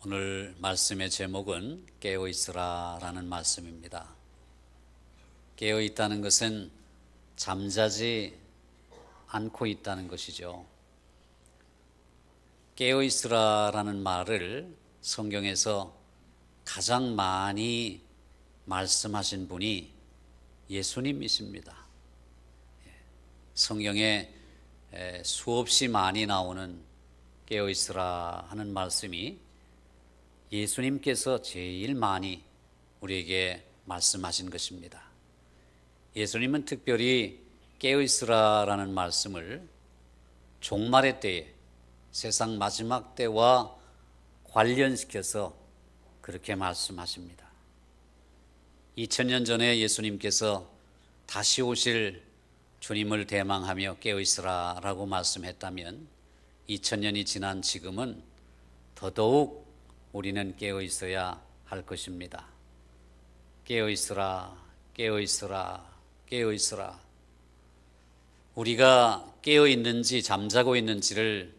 오늘 말씀의 제목은 깨어 있으라라는 말씀입니다. 깨어 있다는 것은 잠자지 않고 있다는 것이죠. 깨어 있으라라는 말을 성경에서 가장 많이 말씀하신 분이 예수님이십니다. 성경에 수없이 많이 나오는 깨어 있으라 하는 말씀이 예수님께서 제일 많이 우리에게 말씀하신 것입니다. 예수님은 특별히 깨어 있으라라는 말씀을 종말의 때에, 세상 마지막 때와 관련시켜서 그렇게 말씀하십니다. 2000년 전에 예수님께서 다시 오실 주님을 대망하며 깨어 있으라라고 말씀했다면 2000년이 지난 지금은 더더욱 우리는 깨어 있어야 할 것입니다. 깨어 있으라, 깨어 있으라, 깨어 있으라. 우리가 깨어 있는지 잠자고 있는지를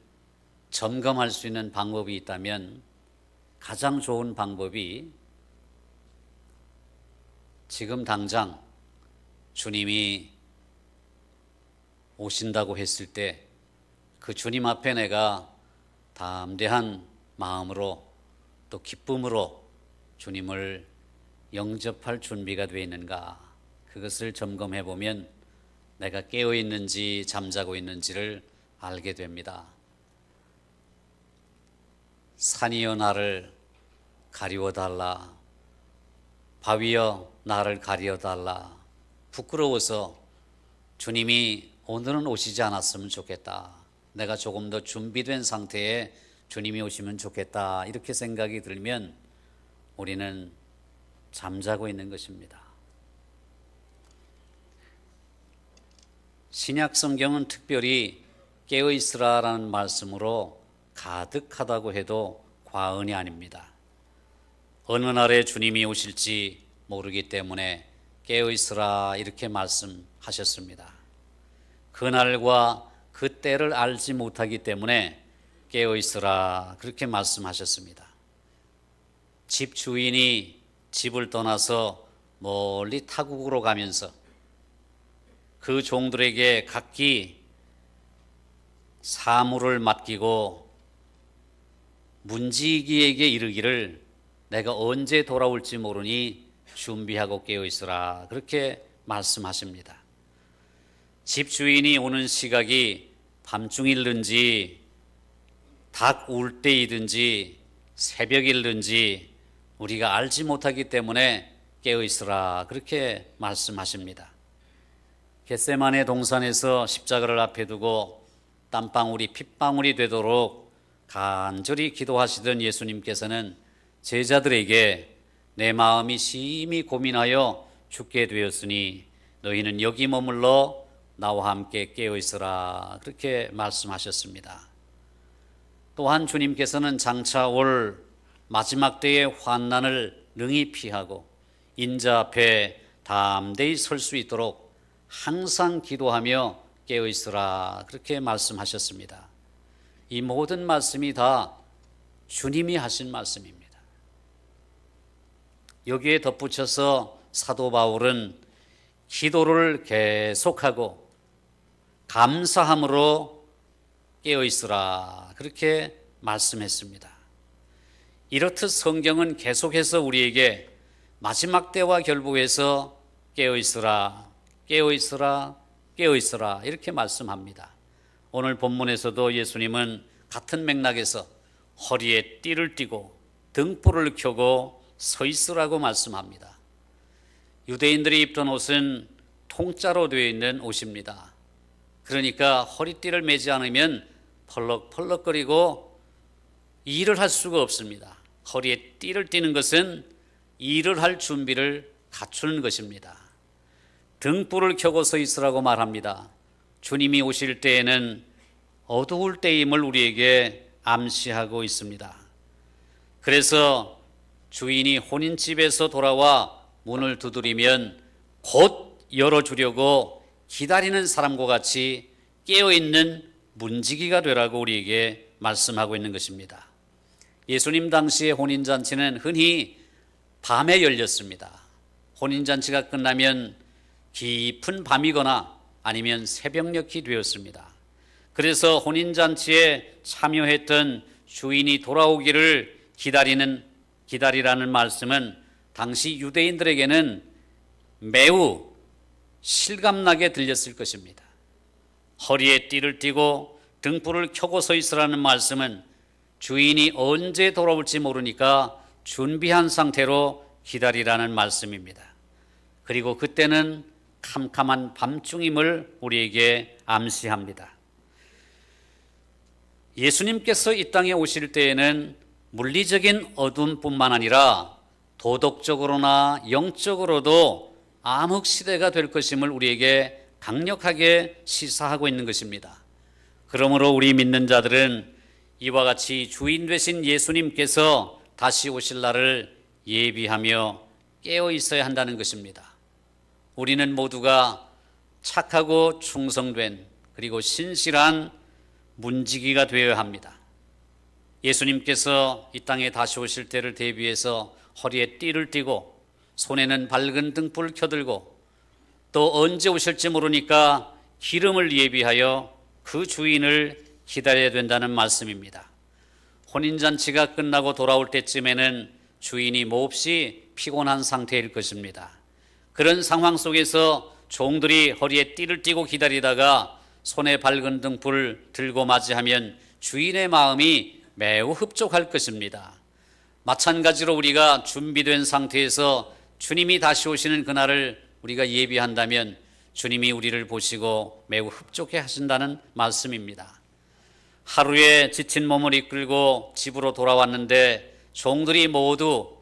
점검할 수 있는 방법이 있다면 가장 좋은 방법이 지금 당장 주님이 오신다고 했을 때 그 주님 앞에 내가 담대한 마음으로 또 기쁨으로 주님을 영접할 준비가 되어 있는가, 그것을 점검해 보면 내가 깨어 있는지 잠자고 있는지를 알게 됩니다. 산이여 나를 가리워 달라, 바위여 나를 가리워 달라. 부끄러워서 주님이 오늘은 오시지 않았으면 좋겠다, 내가 조금 더 준비된 상태에 주님이 오시면 좋겠다, 이렇게 생각이 들면 우리는 잠자고 있는 것입니다. 신약 성경은 특별히 깨어 있으라라는 말씀으로 가득하다고 해도 과언이 아닙니다. 어느 날에 주님이 오실지 모르기 때문에 깨어 있으라 이렇게 말씀하셨습니다. 그날과 그 때를 알지 못하기 때문에 깨어 있으라 그렇게 말씀하셨습니다. 집 주인이 집을 떠나서 멀리 타국으로 가면서 그 종들에게 각기 사물을 맡기고 문지기에게 이르기를 내가 언제 돌아올지 모르니 준비하고 깨어 있으라 그렇게 말씀하십니다. 집 주인이 오는 시각이 밤중이든지 닭 울 때이든지 새벽이든지 우리가 알지 못하기 때문에 깨어 있으라 그렇게 말씀하십니다. 겟세마네 동산에서 십자가를 앞에 두고 땀방울이 핏방울이 되도록 간절히 기도하시던 예수님께서는 제자들에게 내 마음이 심히 고민하여 죽게 되었으니 너희는 여기 머물러 나와 함께 깨어 있으라 그렇게 말씀하셨습니다. 또한 주님께서는 장차 올 마지막 때의 환난을 능히 피하고 인자 앞에 담대히 설 수 있도록 항상 기도하며 깨어 있으라 그렇게 말씀하셨습니다. 이 모든 말씀이 다 주님이 하신 말씀입니다. 여기에 덧붙여서 사도 바울은 기도를 계속하고 감사함으로 깨어 있으라 그렇게 말씀했습니다. 이렇듯 성경은 계속해서 우리에게 마지막 때와 결부해서 깨어 있으라, 깨어 있으라, 깨어 있으라 이렇게 말씀합니다. 오늘 본문에서도 예수님은 같은 맥락에서 허리에 띠를 띠고 등불을 켜고 서 있으라고 말씀합니다. 유대인들이 입던 옷은 통짜로 되어 있는 옷입니다. 그러니까 허리띠를 매지 않으면 펄럭펄럭거리고 일을 할 수가 없습니다. 허리에 띠를 띠는 것은 일을 할 준비를 갖추는 것입니다. 등불을 켜고 서 있으라고 말합니다. 주님이 오실 때에는 어두울 때임을 우리에게 암시하고 있습니다. 그래서 주인이 혼인집에서 돌아와 문을 두드리면 곧 열어주려고 기다리는 사람과 같이 깨어있는 문지기가 되라고 우리에게 말씀하고 있는 것입니다. 예수님 당시의 혼인잔치는 흔히 밤에 열렸습니다. 혼인잔치가 끝나면 깊은 밤이거나 아니면 새벽녘이 되었습니다. 그래서 혼인잔치에 참여했던 주인이 돌아오기를 기다리라는 말씀은 당시 유대인들에게는 매우 실감나게 들렸을 것입니다. 허리에 띠를 띠고 등불을 켜고 서 있으라는 말씀은 주인이 언제 돌아올지 모르니까 준비한 상태로 기다리라는 말씀입니다. 그리고 그때는 캄캄한 밤중임을 우리에게 암시합니다. 예수님께서 이 땅에 오실 때에는 물리적인 어둠뿐만 아니라 도덕적으로나 영적으로도 암흑시대가 될 것임을 우리에게 강력하게 시사하고 있는 것입니다. 그러므로 우리 믿는 자들은 이와 같이 주인 되신 예수님께서 다시 오실 날을 예비하며 깨어 있어야 한다는 것입니다. 우리는 모두가 착하고 충성된 그리고 신실한 문지기가 되어야 합니다. 예수님께서 이 땅에 다시 오실 때를 대비해서 허리에 띠를 띠고 손에는 밝은 등불을 켜들고 또 언제 오실지 모르니까 기름을 예비하여 그 주인을 기다려야 된다는 말씀입니다. 혼인잔치가 끝나고 돌아올 때쯤에는 주인이 몹시 피곤한 상태일 것입니다. 그런 상황 속에서 종들이 허리에 띠를 띠고 기다리다가 손에 밝은 등불을 들고 맞이하면 주인의 마음이 매우 흡족할 것입니다. 마찬가지로 우리가 준비된 상태에서 주님이 다시 오시는 그날을 우리가 예비한다면 주님이 우리를 보시고 매우 흡족해 하신다는 말씀입니다. 하루에 지친 몸을 이끌고 집으로 돌아왔는데 종들이 모두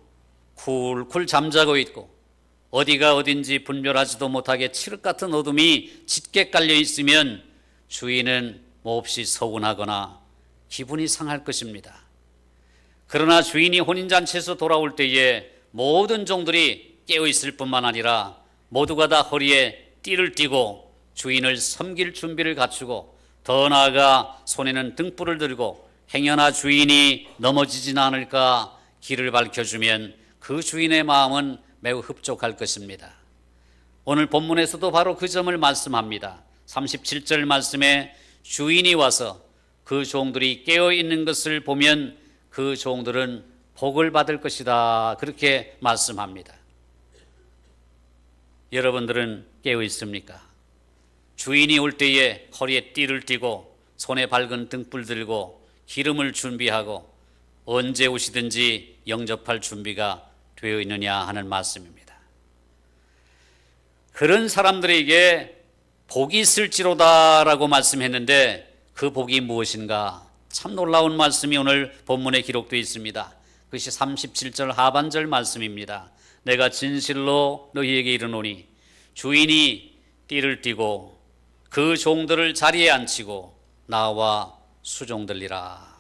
쿨쿨 잠자고 있고 어디가 어딘지 분별하지도 못하게 칠흑 같은 어둠이 짙게 깔려 있으면 주인은 몹시 서운하거나 기분이 상할 것입니다. 그러나 주인이 혼인잔치에서 돌아올 때에 모든 종들이 깨어 있을 뿐만 아니라 모두가 다 허리에 띠를 띠고 주인을 섬길 준비를 갖추고 더 나아가 손에는 등불을 들고 행여나 주인이 넘어지진 않을까 길을 밝혀주면 그 주인의 마음은 매우 흡족할 것입니다. 오늘 본문에서도 바로 그 점을 말씀합니다. 37절 말씀에 주인이 와서 그 종들이 깨어 있는 것을 보면 그 종들은 복을 받을 것이다. 그렇게 말씀합니다. 여러분들은 깨어 있습니까? 주인이 올 때에 허리에 띠를 띠고 손에 밝은 등불 들고 기름을 준비하고 언제 오시든지 영접할 준비가 되어 있느냐 하는 말씀입니다. 그런 사람들에게 복이 있을지로다라고 말씀했는데 그 복이 무엇인가? 참 놀라운 말씀이 오늘 본문에 기록되어 있습니다. 그것이 37절 하반절 말씀입니다. 내가 진실로 너희에게 이르노니 주인이 띠를 띠고 그 종들을 자리에 앉히고 나와 수종들리라.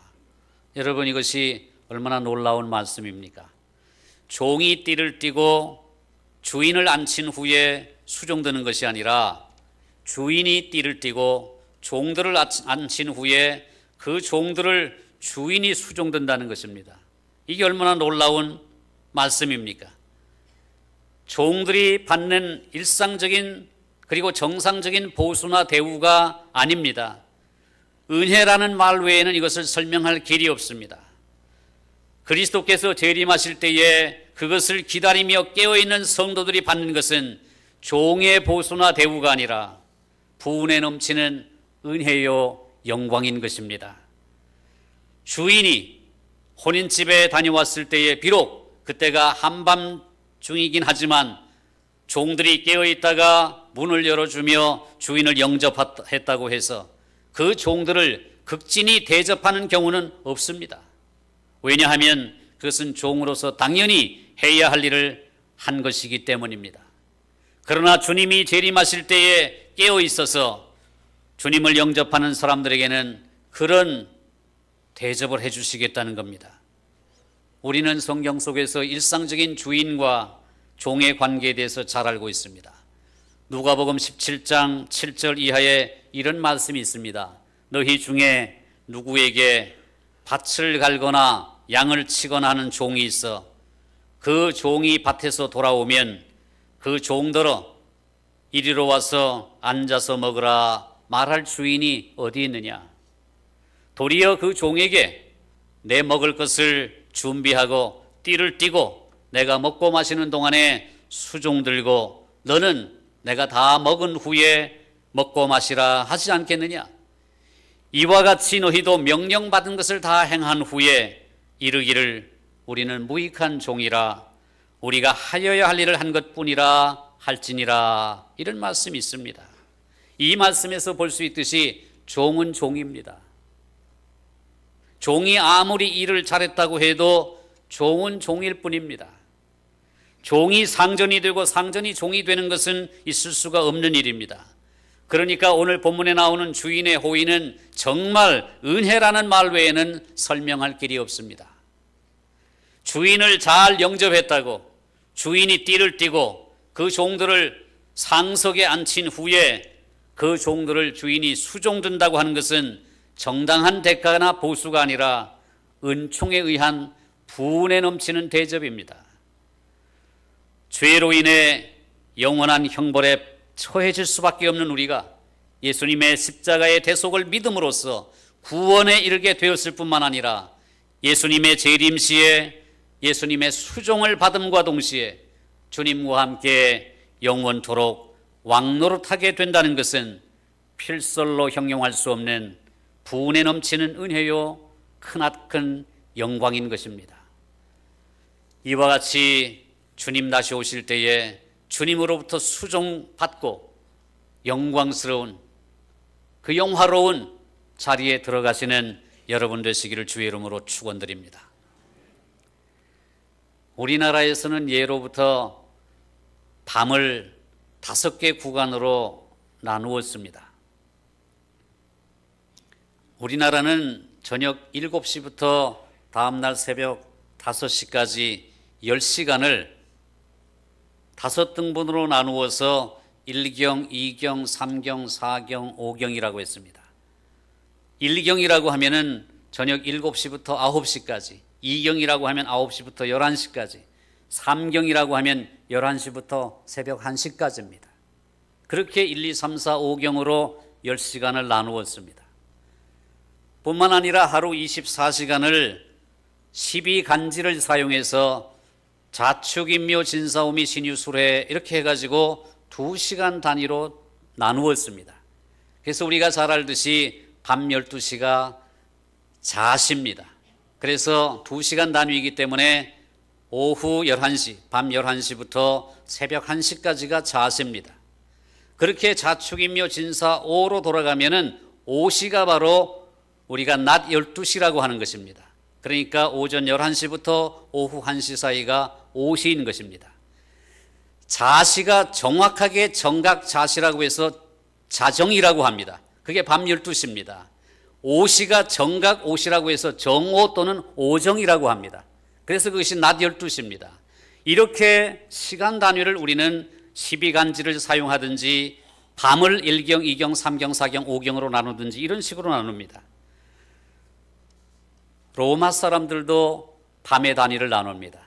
여러분, 이것이 얼마나 놀라운 말씀입니까? 종이 띠를 띠고 주인을 앉힌 후에 수종드는 것이 아니라 주인이 띠를 띠고 종들을 앉힌 후에 그 종들을 주인이 수종든다는 것입니다. 이게 얼마나 놀라운 말씀입니까? 종들이 받는 일상적인 그리고 정상적인 보수나 대우가 아닙니다. 은혜라는 말 외에는 이것을 설명할 길이 없습니다. 그리스도께서 재림하실 때에 그것을 기다리며 깨어있는 성도들이 받는 것은 종의 보수나 대우가 아니라 부은혜 넘치는 은혜요 영광인 것입니다. 주인이 혼인집에 다녀왔을 때에 비록 그때가 한밤중이긴 하지만 종들이 깨어있다가 문을 열어주며 주인을 영접했다고 해서 그 종들을 극진히 대접하는 경우는 없습니다. 왜냐하면 그것은 종으로서 당연히 해야 할 일을 한 것이기 때문입니다. 그러나 주님이 재림하실 때에 깨어 있어서 주님을 영접하는 사람들에게는 그런 대접을 해주시겠다는 겁니다. 우리는 성경 속에서 일상적인 주인과 종의 관계에 대해서 잘 알고 있습니다. 누가복음 17장 7절 이하에 이런 말씀이 있습니다. 너희 중에 누구에게 밭을 갈거나 양을 치거나 하는 종이 있어 그 종이 밭에서 돌아오면 그 종들어 이리로 와서 앉아서 먹으라 말할 주인이 어디 있느냐? 도리어 그 종에게 내 먹을 것을 준비하고 띠를 띠고 내가 먹고 마시는 동안에 수종 들고 너는 내가 다 먹은 후에 먹고 마시라 하지 않겠느냐? 이와 같이 너희도 명령받은 것을 다 행한 후에 이르기를 우리는 무익한 종이라 우리가 하여야 할 일을 한 것뿐이라 할지니라. 이런 말씀이 있습니다. 이 말씀에서 볼 수 있듯이 종은 종입니다. 종이 아무리 일을 잘했다고 해도 종은 종일 뿐입니다. 종이 상전이 되고 상전이 종이 되는 것은 있을 수가 없는 일입니다. 그러니까 오늘 본문에 나오는 주인의 호의는 정말 은혜라는 말 외에는 설명할 길이 없습니다. 주인을 잘 영접했다고 주인이 띠를 띠고 그 종들을 상석에 앉힌 후에 그 종들을 주인이 수종든다고 하는 것은 정당한 대가나 보수가 아니라 은총에 의한 분에 넘치는 대접입니다. 죄로 인해 영원한 형벌에 처해질 수밖에 없는 우리가 예수님의 십자가의 대속을 믿음으로써 구원에 이르게 되었을 뿐만 아니라 예수님의 재림 시에 예수님의 수종을 받음과 동시에 주님과 함께 영원토록 왕노릇하게 된다는 것은 필설로 형용할 수 없는 분에 넘치는 은혜요 크나큰 영광인 것입니다. 이와 같이 주님 다시 오실 때에 주님으로부터 수종받고 영광스러운 그 영화로운 자리에 들어가시는 여러분 되시기를 주의 이름으로 축원드립니다. 우리나라에서는 예로부터 밤을 5개 구간으로 나누었습니다. 우리나라는 저녁 7시부터 다음날 새벽 5시까지 10시간을 5등분으로 나누어서 1경, 2경, 3경, 4경, 5경이라고 했습니다. 1경이라고 하면은 저녁 7시부터 9시까지, 2경이라고 하면 9시부터 11시까지, 3경이라고 하면 11시부터 새벽 1시까지입니다. 그렇게 1, 2, 3, 4, 5경으로 10시간을 나누었습니다. 뿐만 아니라 하루 24시간을 12간지를 사용해서 자축인묘 진사오미 신유술회 이렇게 해가지고 2시간 단위로 나누었습니다. 그래서 우리가 잘 알듯이 밤 12시가 자십니다. 그래서 2시간 단위이기 때문에 오후 11시, 밤 11시부터 새벽 1시까지가 자십니다. 그렇게 자축인묘 진사오로 돌아가면은 오시가 바로 우리가 낮 12시라고 하는 것입니다. 그러니까 오전 11시부터 오후 1시 사이가 오시인 것입니다. 자시가 정확하게 정각자시라고 해서 자정이라고 합니다. 그게 밤 12시입니다. 오시가 정각오시라고 해서 정오 또는 오정이라고 합니다. 그래서 그것이 낮 12시입니다. 이렇게 시간 단위를 우리는 12간지를 사용하든지 밤을 1경, 2경, 3경, 4경, 5경으로 나누든지 이런 식으로 나눕니다. 로마 사람들도 밤의 단위를 나눕니다.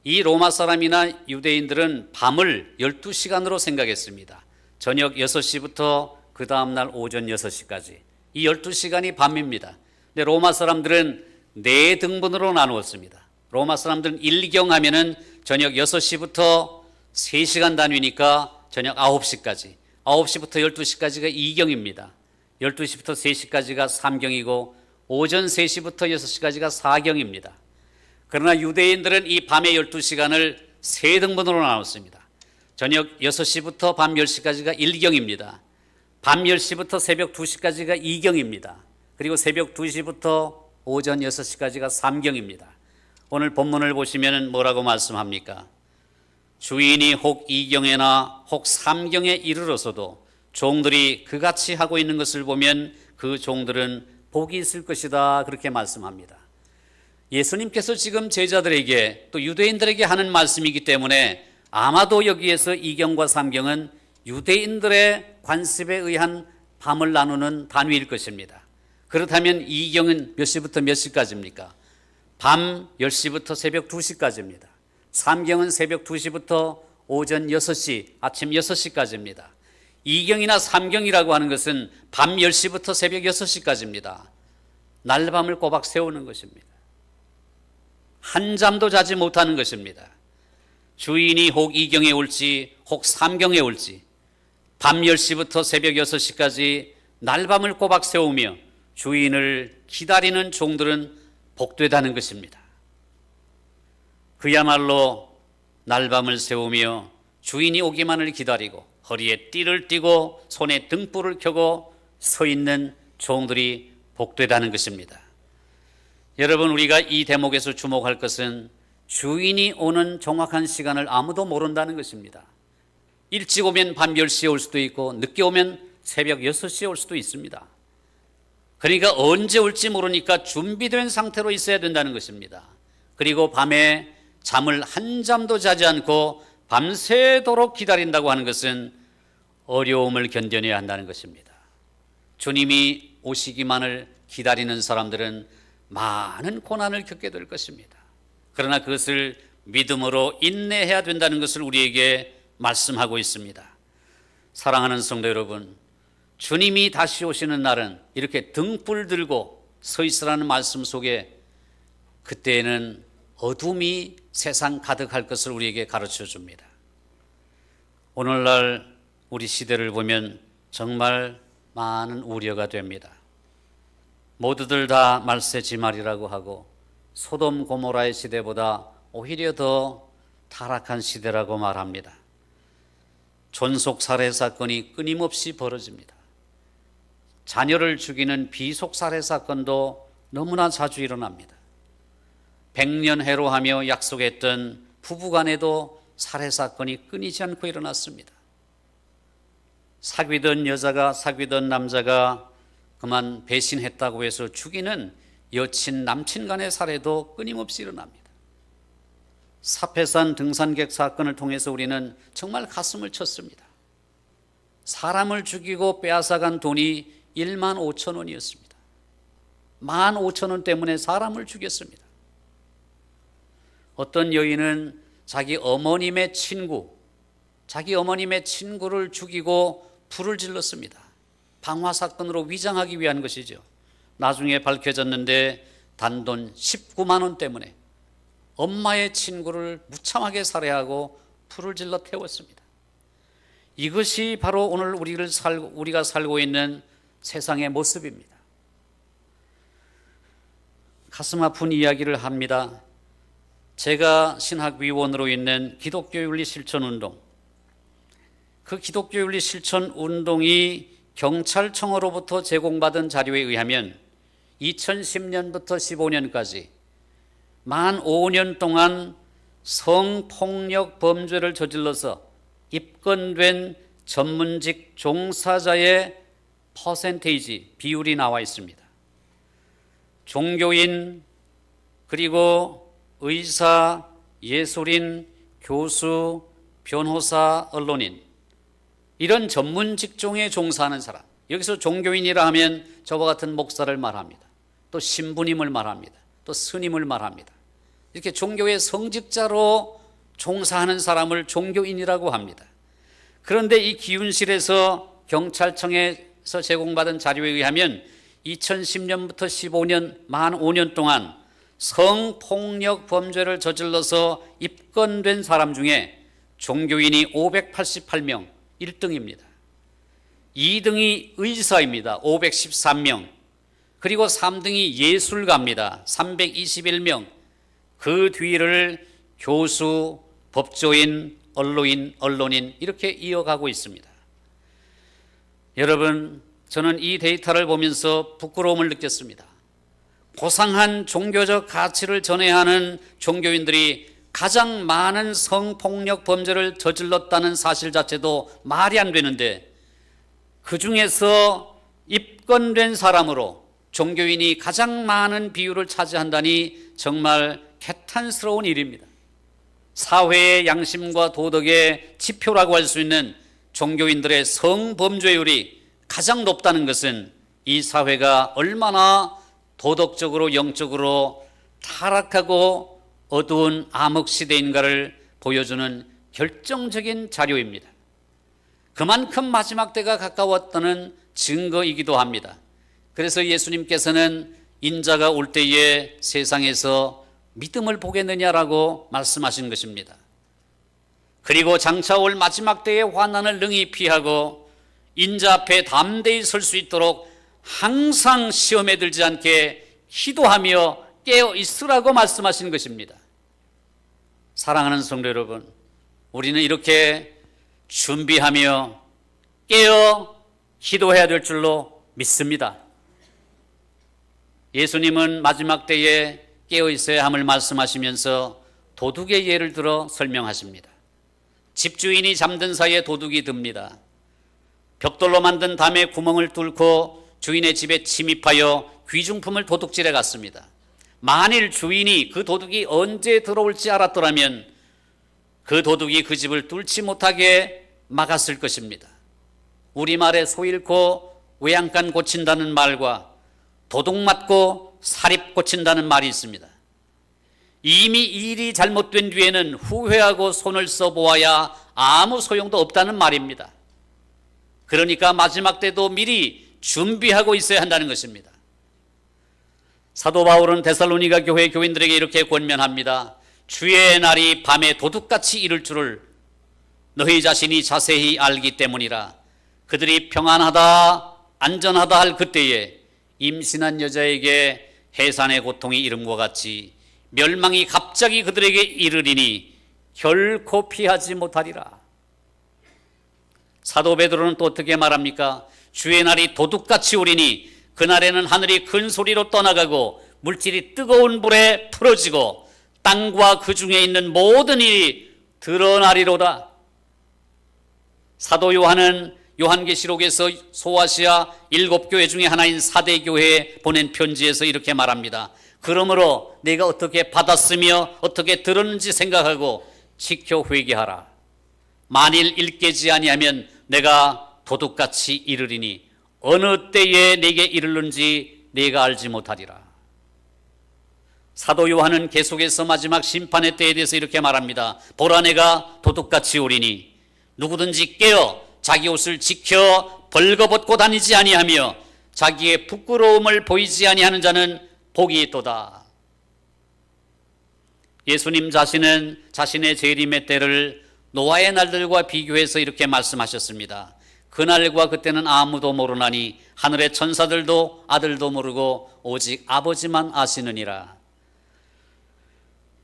이 로마 사람이나 유대인들은 밤을 12시간으로 생각했습니다. 저녁 6시부터 그 다음날 오전 6시까지 이 12시간이 밤입니다. 근데 로마 사람들은 4등분으로 나누었습니다. 로마 사람들은 1경 하면은 저녁 6시부터 3시간 단위니까 저녁 9시까지 9시부터 12시까지가 2경입니다. 12시부터 3시까지가 3경이고 오전 3시부터 6시까지가 4경입니다. 그러나 유대인들은 이 밤의 12시간을 3등분으로 나눴습니다. 저녁 6시부터 밤 10시까지가 1경입니다. 밤 10시부터 새벽 2시까지가 2경입니다. 그리고 새벽 2시부터 오전 6시까지가 3경입니다. 오늘 본문을 보시면 뭐라고 말씀합니까? 주인이 혹 2경에나 혹 3경에 이르러서도 종들이 그같이 하고 있는 것을 보면 그 종들은 복이 있을 것이다. 그렇게 말씀합니다. 예수님께서 지금 제자들에게 또 유대인들에게 하는 말씀이기 때문에 아마도 여기에서 2경과 3경은 유대인들의 관습에 의한 밤을 나누는 단위일 것입니다. 그렇다면 2경은 몇 시부터 몇 시까지입니까? 밤 10시부터 새벽 2시까지입니다. 삼경은 새벽 2시부터 오전 6시, 아침 6시까지입니다. 이경이나 삼경이라고 하는 것은 밤 10시부터 새벽 6시까지입니다. 날밤을 꼬박 세우는 것입니다. 한잠도 자지 못하는 것입니다. 주인이 혹 이경에 올지 혹 삼경에 올지 밤 10시부터 새벽 6시까지 날밤을 꼬박 세우며 주인을 기다리는 종들은 복되다는 것입니다. 그야말로 날밤을 세우며 주인이 오기만을 기다리고 허리에 띠를 띠고 손에 등불을 켜고 서 있는 종들이 복되다는 것입니다. 여러분, 우리가 이 대목에서 주목할 것은 주인이 오는 정확한 시간을 아무도 모른다는 것입니다. 일찍 오면 밤 10시에 올 수도 있고 늦게 오면 새벽 6시에 올 수도 있습니다. 그러니까 언제 올지 모르니까 준비된 상태로 있어야 된다는 것입니다. 그리고 밤에 잠을 한 잠도 자지 않고 밤새도록 기다린다고 하는 것은 어려움을 견뎌내야 한다는 것입니다. 주님이 오시기만을 기다리는 사람들은 많은 고난을 겪게 될 것입니다. 그러나 그것을 믿음으로 인내해야 된다는 것을 우리에게 말씀하고 있습니다. 사랑하는 성도 여러분, 주님이 다시 오시는 날은 이렇게 등불 들고 서 있으라는 말씀 속에 그때에는 어둠이 세상 가득할 것을 우리에게 가르쳐 줍니다. 오늘날 우리 시대를 보면 정말 많은 우려가 됩니다. 모두들 다 말세지말이라고 하고 소돔 고모라의 시대보다 오히려 더 타락한 시대라고 말합니다. 존속 살해 사건이 끊임없이 벌어집니다. 자녀를 죽이는 비속 살해 사건도 너무나 자주 일어납니다. 100년 해로하며 약속했던 부부간에도 살해 사건이 끊이지 않고 일어났습니다. 사귀던 여자가 사귀던 남자가 그만 배신했다고 해서 죽이는 여친 남친 간의 살해도 끊임없이 일어납니다. 사패산 등산객 사건을 통해서 우리는 정말 가슴을 쳤습니다. 사람을 죽이고 빼앗아간 돈이 1만 5천 원이었습니다. 1만 5천 원 때문에 사람을 죽였습니다. 어떤 여인은 자기 어머님의 친구를 죽이고 불을 질렀습니다. 방화 사건으로 위장하기 위한 것이죠. 나중에 밝혀졌는데 단돈 19만 원 때문에 엄마의 친구를 무참하게 살해하고 불을 질러 태웠습니다. 이것이 바로 오늘 우리가 살고 있는 세상의 모습입니다. 가슴 아픈 이야기를 합니다. 제가 신학위원으로 있는 기독교윤리실천운동, 그 기독교윤리실천운동이 경찰청으로부터 제공받은 자료에 의하면 2010년부터 15년까지 만 5년 동안 성폭력 범죄를 저질러서 입건된 전문직 종사자의 퍼센테이지, 비율이 나와 있습니다. 종교인, 그리고 의사, 예술인, 교수, 변호사, 언론인, 이런 전문 직종에 종사하는 사람, 여기서 종교인이라 하면 저와 같은 목사를 말합니다. 또 신부님을 말합니다. 또 스님을 말합니다. 이렇게 종교의 성직자로 종사하는 사람을 종교인이라고 합니다. 그런데 이 기윤실에서 경찰청에서 제공받은 자료에 의하면 2010년부터 15년, 만 5년 동안 성폭력 범죄를 저질러서 입건된 사람 중에 종교인이 588명, 1등입니다. 2등이 의사입니다. 513명. 그리고 3등이 예술가입니다. 321명. 그 뒤를 교수, 법조인, 언론인 이렇게 이어가고 있습니다. 여러분, 저는 이 데이터를 보면서 부끄러움을 느꼈습니다. 고상한 종교적 가치를 전해야 하는 종교인들이 가장 많은 성폭력 범죄를 저질렀다는 사실 자체도 말이 안 되는데, 그 중에서 입건된 사람으로 종교인이 가장 많은 비율을 차지한다니 정말 개탄스러운 일입니다. 사회의 양심과 도덕의 지표라고 할 수 있는 종교인들의 성범죄율이 가장 높다는 것은 이 사회가 얼마나 도덕적으로 영적으로 타락하고 어두운 암흑 시대인가를 보여주는 결정적인 자료입니다. 그만큼 마지막 때가 가까웠다는 증거이기도 합니다. 그래서 예수님께서는 인자가 올 때에 세상에서 믿음을 보겠느냐라고 말씀하신 것입니다. 그리고 장차 올 마지막 때의 환난을 능히 피하고 인자 앞에 담대히 설 수 있도록 항상 시험에 들지 않게 기도하며 깨어 있으라고 말씀하신 것입니다. 사랑하는 성도 여러분, 우리는 이렇게 준비하며 깨어 기도해야 될 줄로 믿습니다. 예수님은 마지막 때에 깨어 있어야 함을 말씀하시면서 도둑의 예를 들어 설명하십니다. 집주인이 잠든 사이에 도둑이 듭니다. 벽돌로 만든 담에 구멍을 뚫고 주인의 집에 침입하여 귀중품을 도둑질해 갔습니다. 만일 주인이 그 도둑이 언제 들어올지 알았더라면 그 도둑이 그 집을 뚫지 못하게 막았을 것입니다. 우리말에 소 잃고 외양간 고친다는 말과 도둑 맞고 사립 고친다는 말이 있습니다. 이미 일이 잘못된 뒤에는 후회하고 손을 써보아야 아무 소용도 없다는 말입니다. 그러니까 마지막 때도 미리 준비하고 있어야 한다는 것입니다. 사도 바울은 데살로니가 교회 교인들에게 이렇게 권면합니다. 주의 날이 밤에 도둑같이 이를 줄을 너희 자신이 자세히 알기 때문이라. 그들이 평안하다 안전하다 할 그때에 임신한 여자에게 해산의 고통이 이름과 같이 멸망이 갑자기 그들에게 이르리니 결코 피하지 못하리라. 사도 베드로는 또 어떻게 말합니까? 주의 날이 도둑같이 오리니 그날에는 하늘이 큰 소리로 떠나가고 물질이 뜨거운 불에 풀어지고 땅과 그 중에 있는 모든 일이 드러나리로다. 사도 요한은 요한계시록에서 소아시아 7교회 중에 하나인 사대교회에 보낸 편지에서 이렇게 말합니다. 그러므로 내가 어떻게 받았으며 어떻게 들었는지 생각하고 지켜 회개하라. 만일 일깨지 아니하면 내가 도둑같이 이르리니 어느 때에 내게 이르는지 내가 알지 못하리라. 사도 요한은 계속해서 마지막 심판의 때에 대해서 이렇게 말합니다. 보라 내가 도둑같이 오리니 누구든지 깨어 자기 옷을 지켜 벌거벗고 다니지 아니하며 자기의 부끄러움을 보이지 아니하는 자는 복이 있도다. 예수님 자신은 자신의 재림의 때를 노아의 날들과 비교해서 이렇게 말씀하셨습니다. 그날과 그때는 아무도 모르나니 하늘의 천사들도 아들도 모르고 오직 아버지만 아시느니라.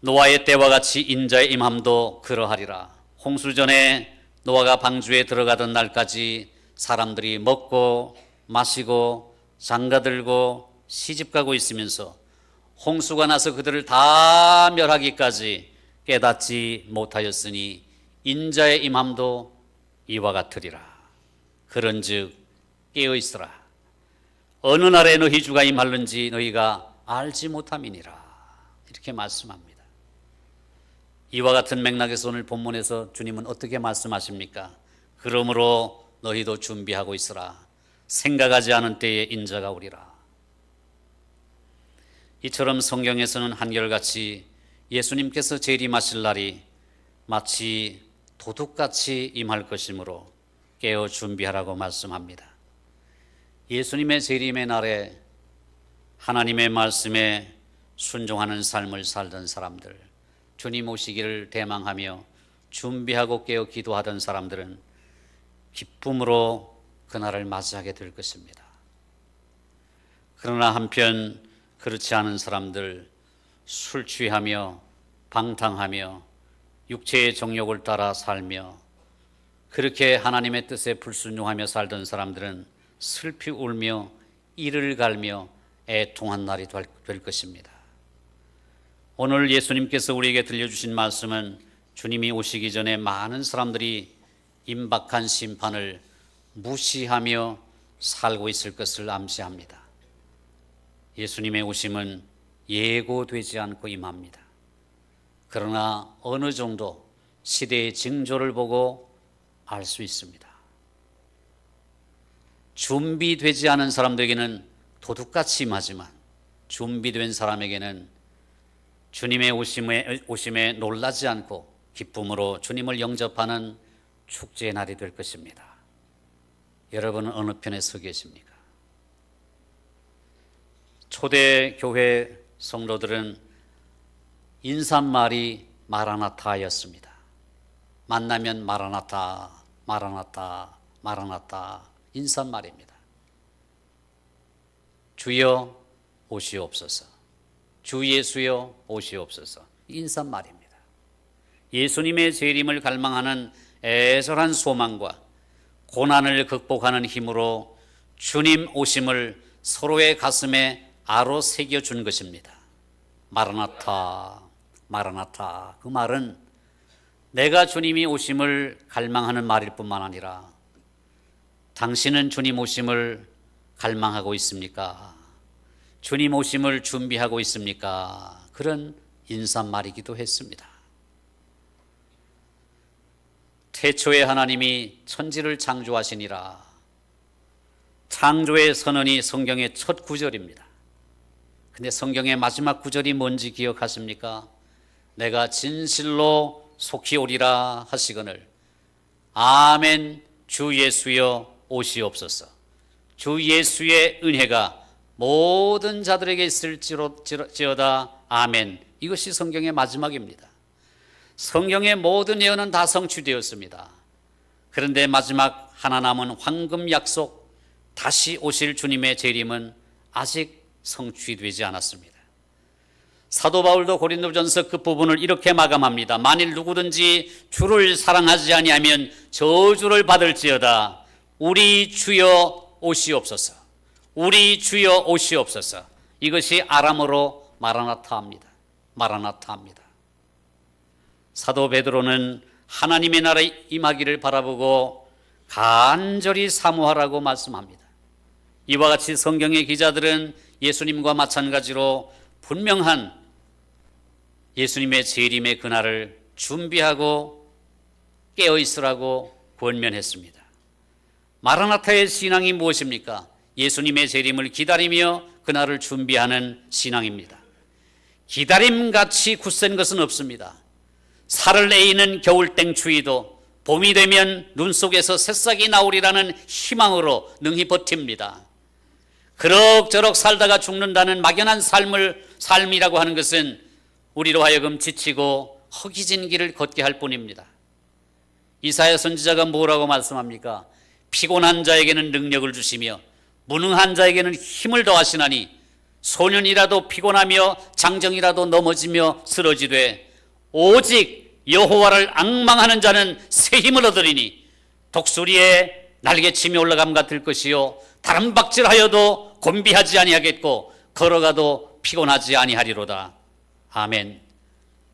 노아의 때와 같이 인자의 임함도 그러하리라. 홍수전에 노아가 방주에 들어가던 날까지 사람들이 먹고 마시고 장가들고 시집가고 있으면서 홍수가 나서 그들을 다 멸하기까지 깨닫지 못하였으니 인자의 임함도 이와 같으리라. 그런즉 깨어있으라. 어느 날에 너희 주가 임할는지 너희가 알지 못함이니라. 이렇게 말씀합니다. 이와 같은 맥락에서 오늘 본문에서 주님은 어떻게 말씀하십니까? 그러므로 너희도 준비하고 있으라. 생각하지 않은 때에 인자가 오리라. 이처럼 성경에서는 한결같이 예수님께서 재림하실 날이 마치 도둑같이 임할 것이므로 깨어 준비하라고 말씀합니다. 예수님의 재림의 날에 하나님의 말씀에 순종하는 삶을 살던 사람들, 주님 오시기를 대망하며 준비하고 깨어 기도하던 사람들은 기쁨으로 그날을 맞이하게 될 것입니다. 그러나 한편 그렇지 않은 사람들, 술 취하며 방탕하며 육체의 정욕을 따라 살며 그렇게 하나님의 뜻에 불순종하며 살던 사람들은 슬피 울며 이를 갈며 애통한 날이 될 것입니다. 오늘 예수님께서 우리에게 들려주신 말씀은 주님이 오시기 전에 많은 사람들이 임박한 심판을 무시하며 살고 있을 것을 암시합니다. 예수님의 오심은 예고되지 않고 임합니다. 그러나 어느 정도 시대의 징조를 보고 알 수 있습니다. 준비되지 않은 사람들에게는 도둑같이 임하지만 준비된 사람에게는 주님의 오심에 놀라지 않고 기쁨으로 주님을 영접하는 축제의 날이 될 것입니다. 여러분은 어느 편에 서 계십니까? 초대교회 성도들은 인사말이 마라나타였습니다. 만나면 마라나타, 마라나타, 마라나타 인사말입니다. 주여 오시옵소서, 주 예수여 오시옵소서 인사말입니다. 예수님의 재림을 갈망하는 애절한 소망과 고난을 극복하는 힘으로 주님 오심을 서로의 가슴에 아로 새겨준 것입니다. 마라나타, 마라나타. 그 말은 내가 주님이 오심을 갈망하는 말일 뿐만 아니라 당신은 주님 오심을 갈망하고 있습니까? 주님 오심을 준비하고 있습니까? 그런 인사말이기도 했습니다. 태초에 하나님이 천지를 창조하시니라. 창조의 선언이 성경의 첫 구절입니다. 근데 성경의 마지막 구절이 뭔지 기억하십니까? 내가 진실로 속히 오리라 하시거늘 아멘 주 예수여 오시옵소서. 주 예수의 은혜가 모든 자들에게 있을지어다 아멘. 이것이 성경의 마지막입니다. 성경의 모든 예언은 다 성취되었습니다. 그런데 마지막 하나 남은 황금 약속, 다시 오실 주님의 재림은 아직 성취되지 않았습니다. 사도 바울도 고린도전서 끝부분을 이렇게 마감합니다. 만일 누구든지 주를 사랑하지 아니하면 저주를 받을지어다. 우리 주여 오시옵소서. 우리 주여 오시옵소서. 이것이 아람어로 마라나타입니다. 마라나타입니다. 사도 베드로는 하나님의 나라 임하기를 바라보고 간절히 사모하라고 말씀합니다. 이와 같이 성경의 기자들은 예수님과 마찬가지로 분명한 예수님의 재림의 그날을 준비하고 깨어있으라고 권면했습니다. 마라나타의 신앙이 무엇입니까? 예수님의 재림을 기다리며 그날을 준비하는 신앙입니다. 기다림같이 굳센 것은 없습니다. 살을 내이는 겨울땡 추위도 봄이 되면 눈 속에서 새싹이 나오리라는 희망으로 능히 버팁니다. 그럭저럭 살다가 죽는다는 막연한 삶이라고 하는 것은 우리로 하여금 지치고 허기진 길을 걷게 할 뿐입니다. 이사야 선지자가 뭐라고 말씀합니까? 피곤한 자에게는 능력을 주시며 무능한 자에게는 힘을 더하시나니 소년이라도 피곤하며 장정이라도 넘어지며 쓰러지되 오직 여호와를 앙망하는 자는 새 힘을 얻으리니 독수리의 날개침이 올라감 같을 것이요 다람박질하여도 곤비하지 아니하겠고 걸어가도 피곤하지 아니하리로다. 아멘.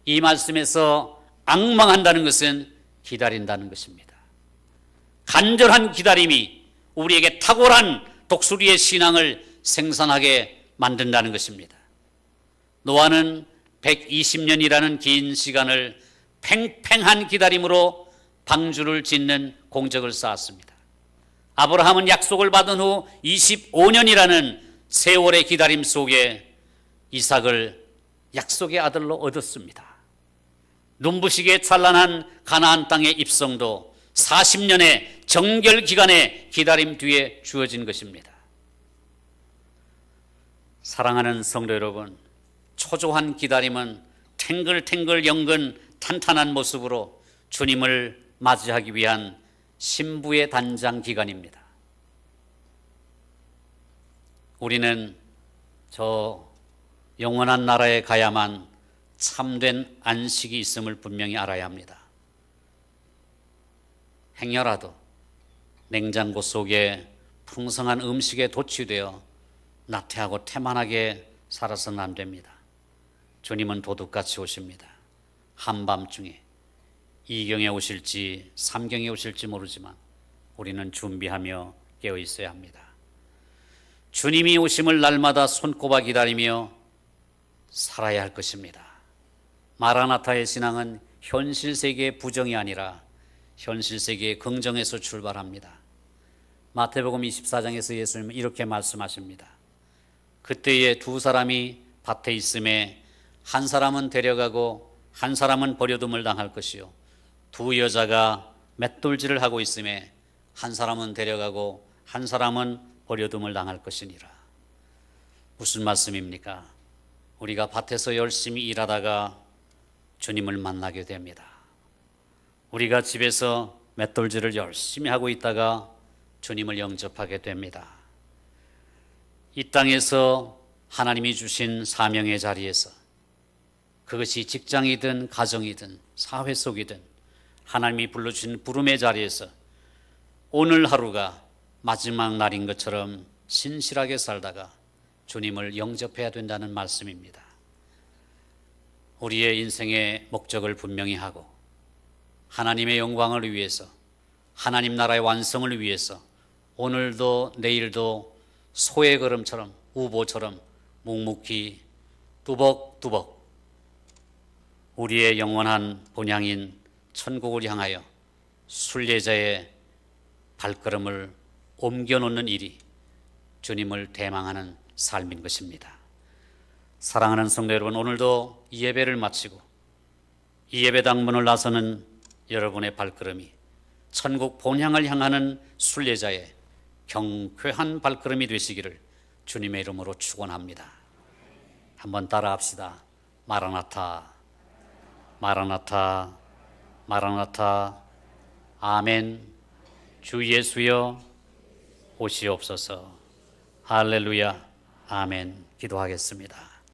이 말씀에서 앙망한다는 것은 기다린다는 것입니다. 간절한 기다림이 우리에게 탁월한 독수리의 신앙을 생산하게 만든다는 것입니다. 노아는 120년이라는 긴 시간을 팽팽한 기다림으로 방주를 짓는 공적을 쌓았습니다. 아브라함은 약속을 받은 후 25년이라는 세월의 기다림 속에 이삭을 약속의 아들로 얻었습니다. 눈부시게 찬란한 가나안 땅의 입성도 40년의 정결 기간의 기다림 뒤에 주어진 것입니다. 사랑하는 성도 여러분, 초조한 기다림은 탱글탱글 연근 탄탄한 모습으로 주님을 맞이하기 위한 신부의 단장 기간입니다. 우리는 저 영원한 나라에 가야만 참된 안식이 있음을 분명히 알아야 합니다. 행여라도 냉장고 속에 풍성한 음식에 도취되어 나태하고 태만하게 살아서는 안 됩니다. 주님은 도둑같이 오십니다. 한밤중에 2경에 오실지 3경에 오실지 모르지만 우리는 준비하며 깨어 있어야 합니다. 주님이 오심을 날마다 손꼽아 기다리며 살아야 할 것입니다. 마라나타의 신앙은 현실 세계의 부정이 아니라 현실 세계의 긍정에서 출발합니다. 마태복음 24장에서 예수님은 이렇게 말씀하십니다. 그때에 두 사람이 밭에 있음에 한 사람은 데려가고 한 사람은 버려둠을 당할 것이요 두 여자가 맷돌질을 하고 있음에 한 사람은 데려가고 한 사람은 버려둠을 당할 것이니라. 무슨 말씀입니까? 우리가 밭에서 열심히 일하다가 주님을 만나게 됩니다. 우리가 집에서 맷돌질을 열심히 하고 있다가 주님을 영접하게 됩니다. 이 땅에서 하나님이 주신 사명의 자리에서, 그것이 직장이든 가정이든 사회 속이든 하나님이 불러주신 부름의 자리에서 오늘 하루가 마지막 날인 것처럼 신실하게 살다가 주님을 영접해야 된다는 말씀입니다. 우리의 인생의 목적을 분명히 하고 하나님의 영광을 위해서, 하나님 나라의 완성을 위해서 오늘도 내일도 소의 걸음처럼, 우보처럼 묵묵히 뚜벅뚜벅 우리의 영원한 본향인 천국을 향하여 순례자의 발걸음을 옮겨놓는 일이 주님을 대망하는 삶인 것입니다. 사랑하는 성도 여러분, 오늘도 이 예배를 마치고 이 예배당 문을 나서는 여러분의 발걸음이 천국 본향을 향하는 순례자의 경쾌한 발걸음이 되시기를 주님의 이름으로 축원합니다. 한번 따라합시다. 마라나타, 마라나타, 마라나타. 아멘. 주 예수여 오시옵소서. 할렐루야. 아멘. 기도하겠습니다.